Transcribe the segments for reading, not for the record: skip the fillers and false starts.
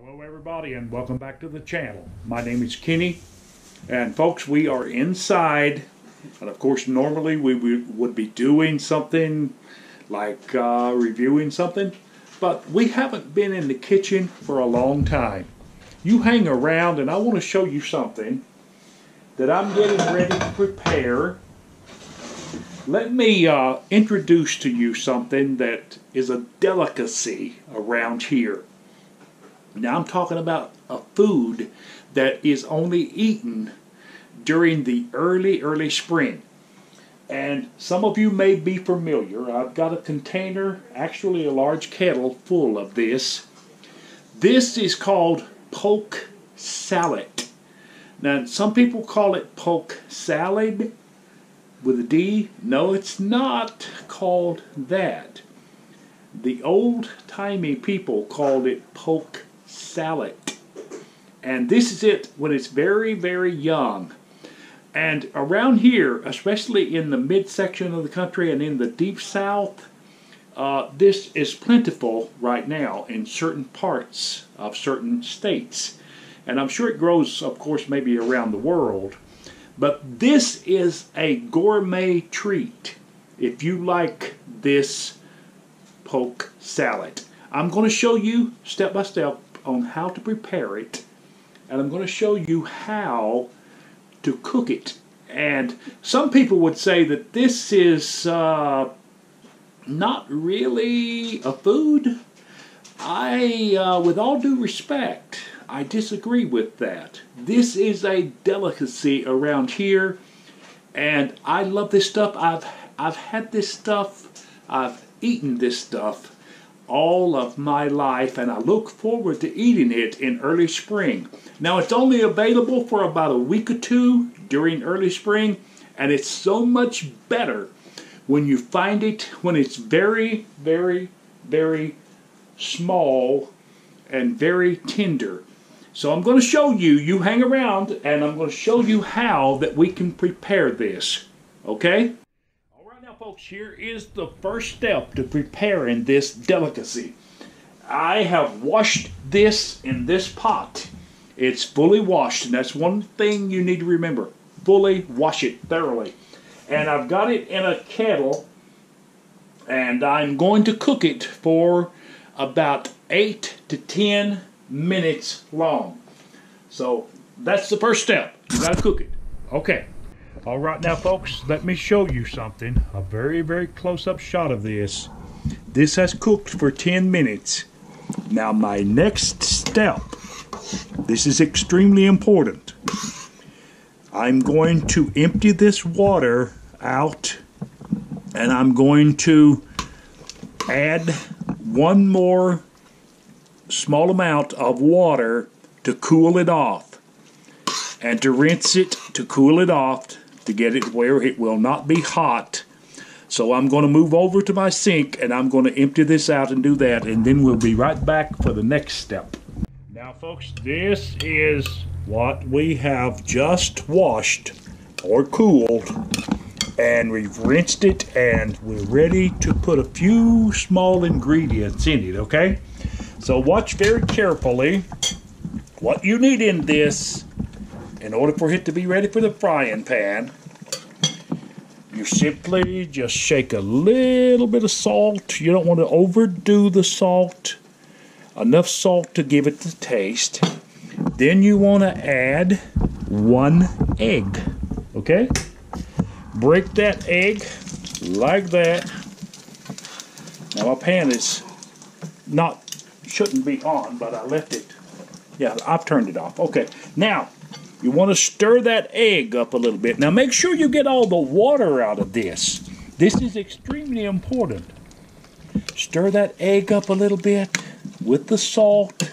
Hello everybody and welcome back to the channel. My name is Kenny and folks, we are inside, and of course normally we would be doing something like reviewing something, but we haven't been in the kitchen for a long time. You hang around and I want to show you something that I'm getting ready to prepare. Let me introduce to you something that is a delicacy around here. Now I'm talking about a food that is only eaten during the early spring. And some of you may be familiar. I've got a container, actually a large kettle full of this. This is called poke sallet. Now some people call it poke salad with a D. No, it's not called that. The old-timey people called it poke sallet. And this is it when it's very young. And around here, especially in the midsection of the country and in the deep south, this is plentiful right now in certain parts of certain states. And I'm sure it grows, of course, maybe around the world. But this is a gourmet treat if you like this poke sallet. I'm going to show you step by step on how to prepare it, and I'm going to show you how to cook it. And some people would say that this is not really a food. With all due respect, I disagree with that. This is a delicacy around here, and I love this stuff. I've had this stuff, I've eaten this stuff all of my life, and I look forward to eating it in early spring. Now it's only available for about a week or two during early spring, and it's so much better when you find it when it's very small and very tender. So I'm going to show you, you hang around, and I'm going to show you how that we can prepare this. Okay? Now folks, here is the first step to preparing this delicacy. I have washed this in this pot. It's fully washed, and that's one thing you need to remember. Fully wash it thoroughly. And I've got it in a kettle, and I'm going to cook it for about 8 to 10 minutes long. So that's the first step. You got to cook it. Okay. All right, now folks, let me show you something. A very close-up shot of this. This has cooked for 10 minutes. Now my next step, this is extremely important. I'm going to empty this water out, and I'm going to add one more small amount of water to cool it off, and to rinse it, to cool it off, to get it where it will not be hot. So I'm going to move over to my sink, and I'm going to empty this out and do that, and then we'll be right back for the next step. Now folks, this is what we have just washed or cooled, and we've rinsed it, and we're ready to put a few small ingredients in it, okay? So watch very carefully what you need in this. In order for it to be ready for the frying pan, you simply just shake a little bit of salt. You don't want to overdo the salt. Enough salt to give it the taste. Then you want to add 1 egg. Okay? Break that egg like that. Now my pan is shouldn't be on, but I left it. Yeah, I've turned it off. Okay. Now, you want to stir that egg up a little bit. Now make sure you get all the water out of this. This is extremely important. Stir that egg up a little bit with the salt.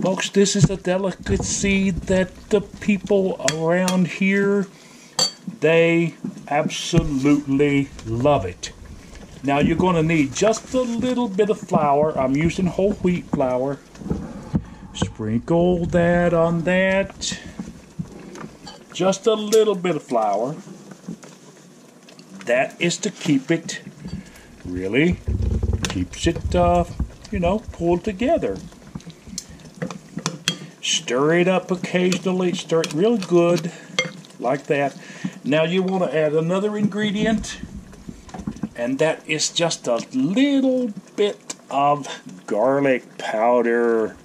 Folks, this is a delicacy that the people around here, they absolutely love it. Now you're going to need just a little bit of flour. I'm using whole wheat flour. Sprinkle that on that. Just a little bit of flour. That is to keep it, really keeps it, pulled together. Stir it up occasionally. Stir it real good, like that. Now you want to add another ingredient, and that is just a little bit of garlic powder.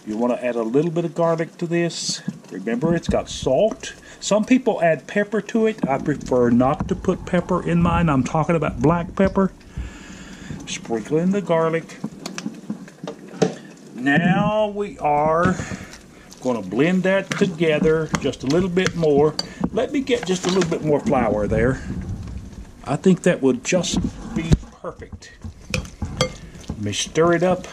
You want to add a little bit of garlic to this. Remember, it's got salt. Some people add pepper to it. I prefer not to put pepper in mine. I'm talking about black pepper. Sprinkle in the garlic. Now we are going to blend that together just a little bit more. Let me get just a little bit more flour there. I think that would just be perfect. Let me stir it up.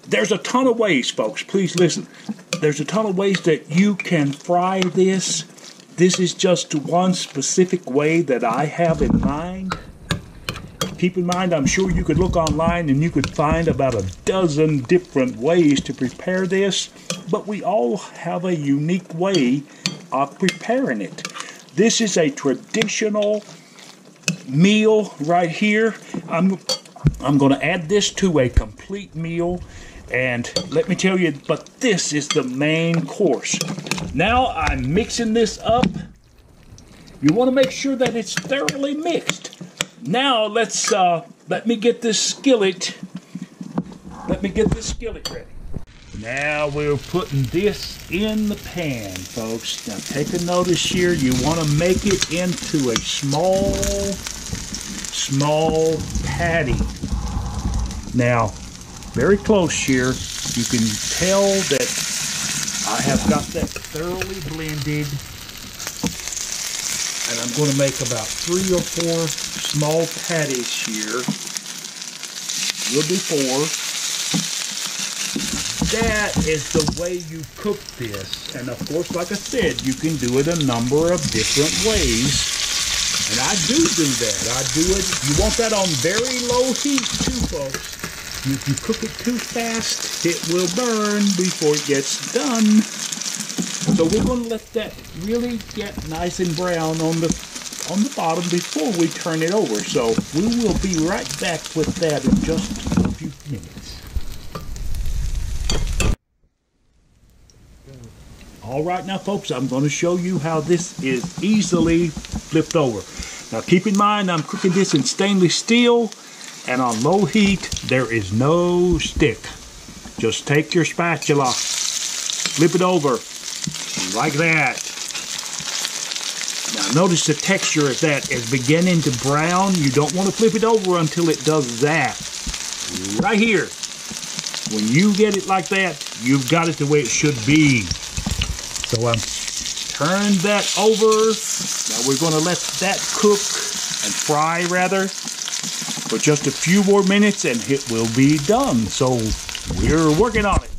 There's a ton of ways, folks. Please listen. There's a ton of ways that you can fry this. This is just one specific way that I have in mind. Keep in mind, I'm sure you could look online and you could find about a dozen different ways to prepare this, but we all have a unique way of preparing it. This is a traditional meal right here. I'm going to add this to a complete meal, and let me tell you, but this is the main course. Now I'm mixing this up. You want to make sure that it's thoroughly mixed. Now let me get this skillet. Let me get this skillet ready. Now we're putting this in the pan, folks. Now take a notice here. You want to make it into a small patty. Now, very close here. You can tell that I have got that thoroughly blended. And I'm going to make about 3 or 4 small patties here. We'll do 4. That is the way you cook this. And of course, like I said, you can do it a number of different ways. And I do that. I do it. You want that on very low heat too, folks. If you cook it too fast, it will burn before it gets done. So we're going to let that really get nice and brown on the bottom before we turn it over. So we will be right back with that in just a few minutes. All right, now folks, I'm going to show you how this is easily flipped over. Now keep in mind, I'm cooking this in stainless steel, and on low heat, there is no stick. Just take your spatula, flip it over, like that. Now notice the texture of that is beginning to brown. You don't want to flip it over until it does that. Right here. When you get it like that, you've got it the way it should be. So turn that over. Now we're going to let that cook and fry rather for just a few more minutes, and it will be done. So we're working on it.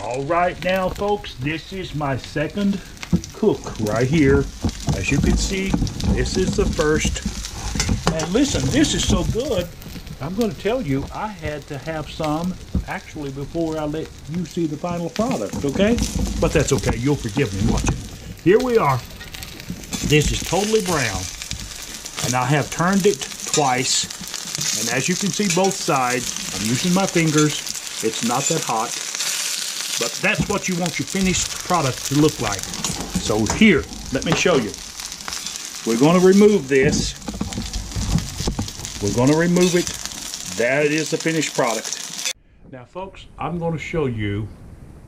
All right now, folks, this is my second cook right here. As you can see, this is the first. And listen, this is so good, I'm going to tell you, I had to have some actually before I let you see the final product, okay? But that's okay, you'll forgive me. Watch it. Here we are. This is totally brown. And I have turned it twice. And as you can see both sides, I'm using my fingers. It's not that hot. But that's what you want your finished product to look like. So here, let me show you. We're going to remove this. We're going to remove it. That is the finished product. Now folks, I'm going to show you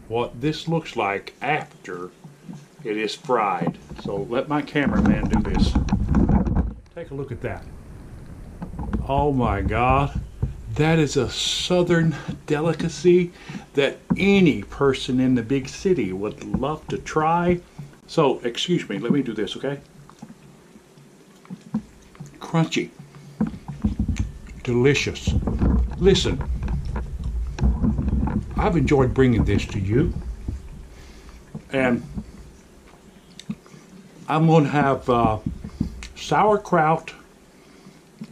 what this looks like after it is fried. So let my cameraman do this. Take a look at that. Oh my God. That is a southern delicacy that any person in the big city would love to try. So, excuse me, let me do this, okay? Crunchy. Delicious. Listen, I've enjoyed bringing this to you. And I'm going to have sauerkraut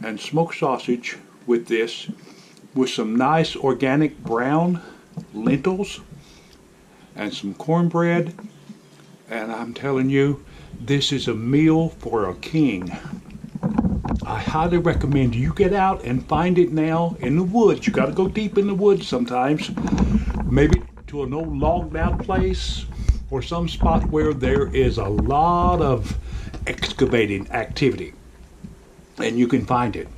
and smoked sausage with this, with some nice organic brown lentils and some cornbread. And I'm telling you, this is a meal for a king. I highly recommend you get out and find it now in the woods. You got to go deep in the woods sometimes. Maybe to an old logged out place or some spot where there is a lot of excavating activity. And you can find it.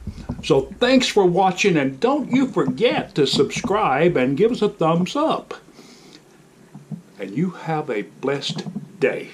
So thanks for watching, and don't you forget to subscribe and give us a thumbs up. And you have a blessed day.